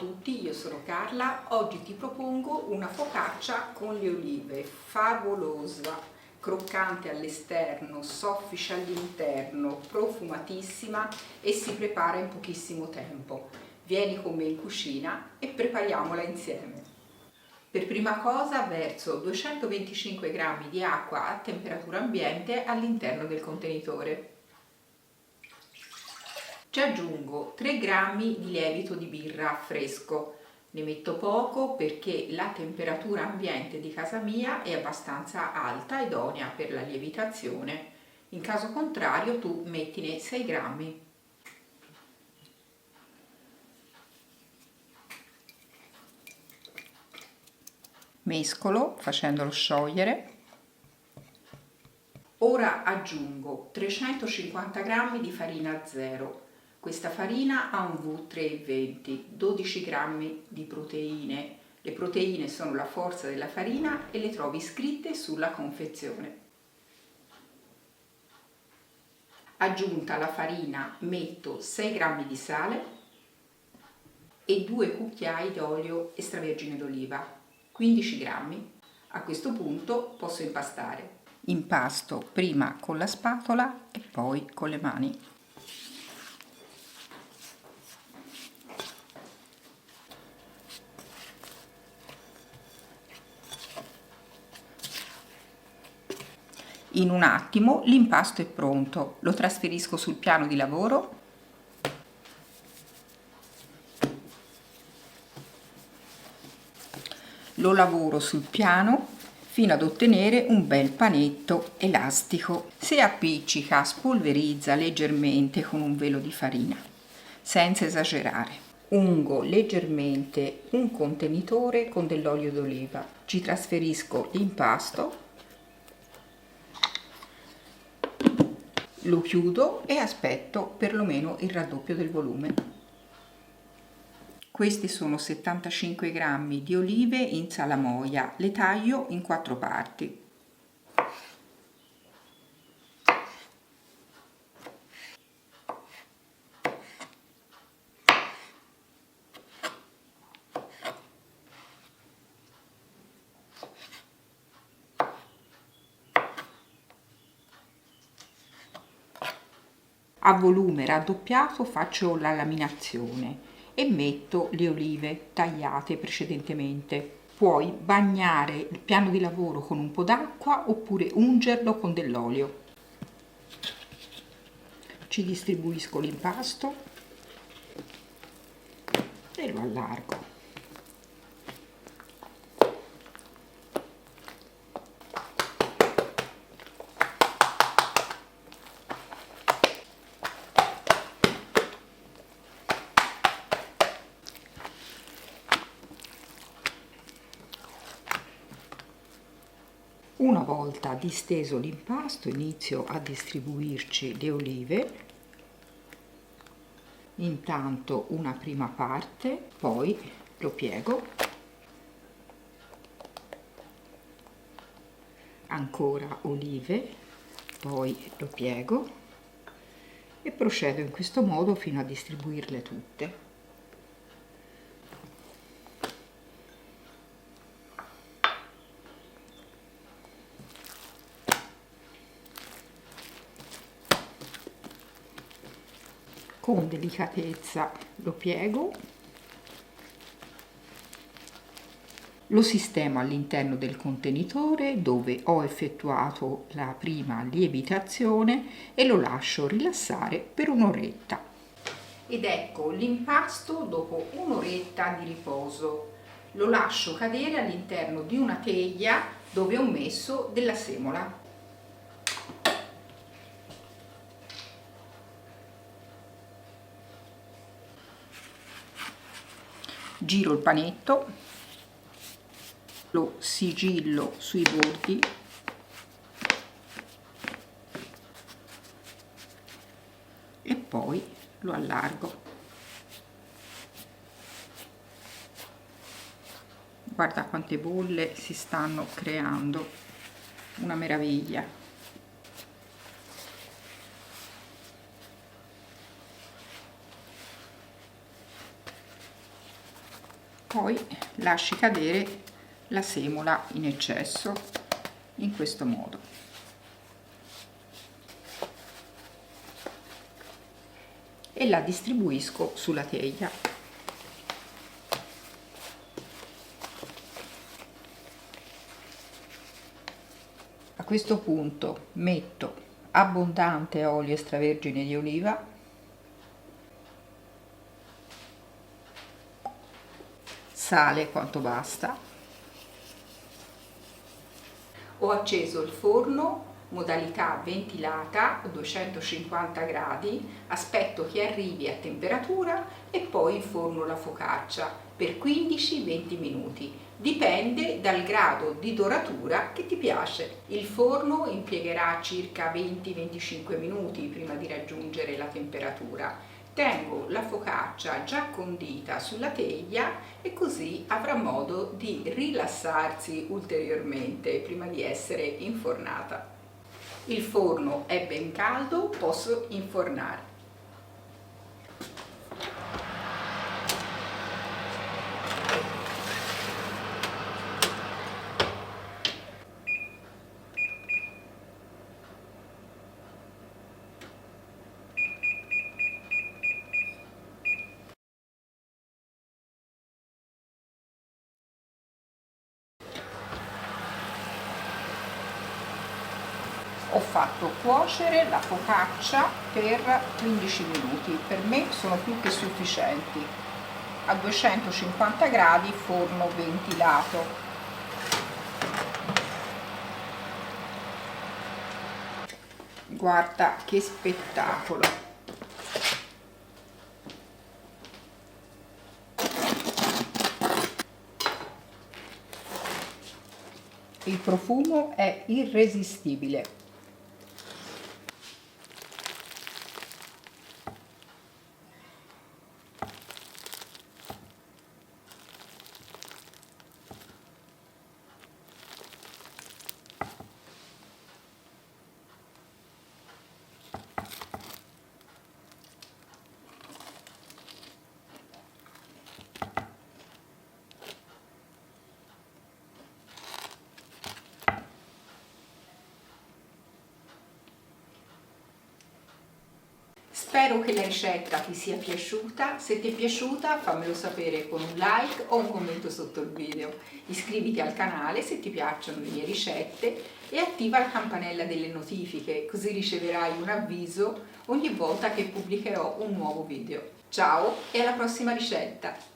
tutti, io sono Carla. Oggi ti propongo una focaccia con le olive, favolosa, croccante all'esterno, soffice all'interno, profumatissima e si prepara in pochissimo tempo. Vieni con me in cucina e prepariamola insieme. Per prima cosa verso 225 g di acqua a temperatura ambiente all'interno del contenitore. Ci aggiungo 3 g di lievito di birra fresco. Ne metto poco perché la temperatura ambiente di casa mia è abbastanza alta, idonea per la lievitazione. In caso contrario tu mettine 6 g. Mescolo facendolo sciogliere. Ora aggiungo 350 g di farina zero. Questa farina ha un V320, 12 g di proteine. Le proteine sono la forza della farina e le trovi scritte sulla confezione. Aggiunta la farina metto 6 g di sale e 2 cucchiai d'olio extravergine d'oliva, 15 g. A questo punto posso impastare. Impasto prima con la spatola e poi con le mani. In un attimo l'impasto è pronto, lo trasferisco sul piano di lavoro. Lo lavoro sul piano fino ad ottenere un bel panetto elastico. Se appiccica, spolverizza leggermente con un velo di farina, senza esagerare. Ungo leggermente un contenitore con dell'olio d'oliva. Ci trasferisco l'impasto, lo chiudo e aspetto perlomeno il raddoppio del volume. Questi sono 75 g di olive in salamoia, le taglio in 4 parti. A volume raddoppiato faccio la laminazione e metto le olive tagliate precedentemente. Puoi bagnare il piano di lavoro con un po' d'acqua oppure ungerlo con dell'olio. Ci distribuisco l'impasto e lo allargo. Una volta disteso l'impasto inizio a distribuirci le olive, intanto una prima parte, poi lo piego, ancora olive, poi lo piego e procedo in questo modo fino a distribuirle tutte. Con delicatezza lo piego, lo sistemo all'interno del contenitore dove ho effettuato la prima lievitazione e lo lascio rilassare per un'oretta. Ed ecco l'impasto dopo un'oretta di riposo. Lo lascio cadere all'interno di una teglia dove ho messo della semola. Giro il panetto, lo sigillo sui bordi e poi lo allargo. Guarda quante bolle si stanno creando, una meraviglia. Poi lasci cadere la semola in eccesso in questo modo. E la distribuisco sulla teglia. A questo punto metto abbondante olio extravergine di oliva, sale quanto basta. Ho acceso il forno, modalità ventilata, 250 gradi, aspetto che arrivi a temperatura e poi inforno la focaccia per 15-20 minuti. Dipende dal grado di doratura che ti piace. Il forno impiegherà circa 20-25 minuti prima di raggiungere la temperatura. Tengo la focaccia già condita sulla teglia e così avrà modo di rilassarsi ulteriormente prima di essere infornata. Il forno è ben caldo, posso infornare. Ho fatto cuocere la focaccia per 15 minuti, per me sono più che sufficienti. A 250 gradi, forno ventilato. Guarda che spettacolo! Il profumo è irresistibile. Spero che la ricetta ti sia piaciuta, se ti è piaciuta fammelo sapere con un like o un commento sotto il video. Iscriviti al canale se ti piacciono le mie ricette e attiva la campanella delle notifiche, così riceverai un avviso ogni volta che pubblicherò un nuovo video. Ciao e alla prossima ricetta!